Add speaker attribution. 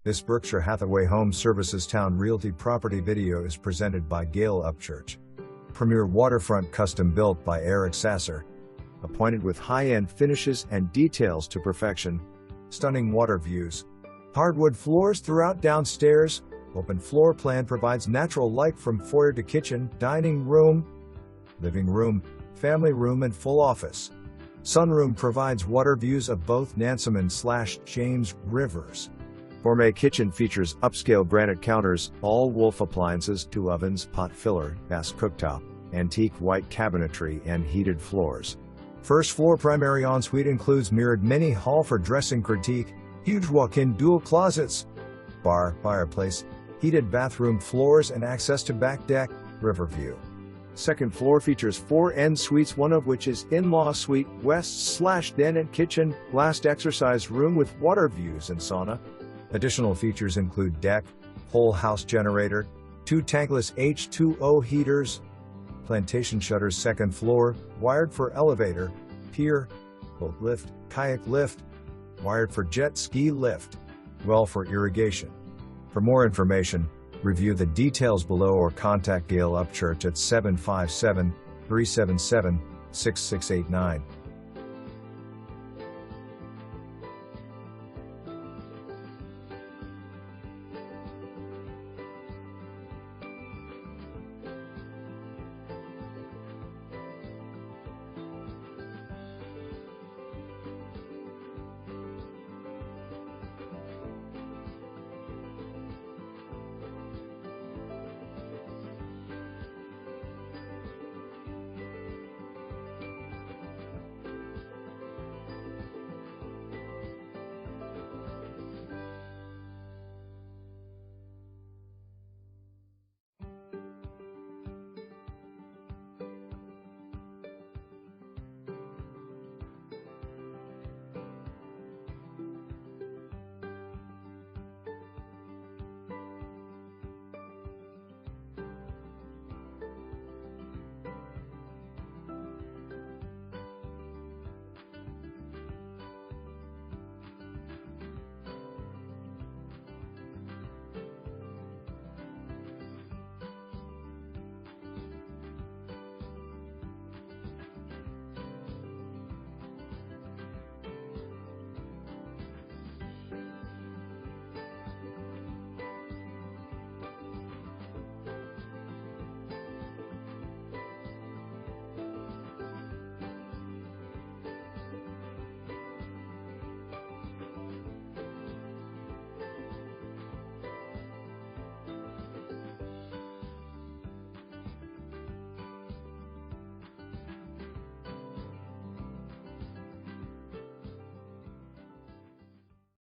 Speaker 1: This Berkshire Hathaway Home Services Towne Realty property video is presented by Gale Upchurch. Premier waterfront custom built by Eric Sasser. Appointed with high-end finishes and details to perfection. Stunning water views. Hardwood floors throughout downstairs. Open floor plan provides natural light from foyer to kitchen, dining room, living room, family room and full office. Sunroom provides water views of both Nansemond/James rivers. Gourmet kitchen features upscale granite counters, all-wolf appliances, 2 ovens, pot filler, gas cooktop, antique white cabinetry and heated floors. First floor primary ensuite includes mirrored mini hall for dressing critique, huge walk-in dual closets, bar, fireplace, heated bathroom floors and access to back deck, river view. Second floor features 4 en suites, one of which is in-law suite, west/den and kitchen, last exercise room with water views and sauna. Additional features include deck, whole house generator, 2 tankless H2O heaters, plantation shutters. Second floor, wired for elevator, pier, boatlift, kayak lift, wired for jet ski lift, well for irrigation. For more information, review the details below or contact Gale Upchurch at 757-377-6689.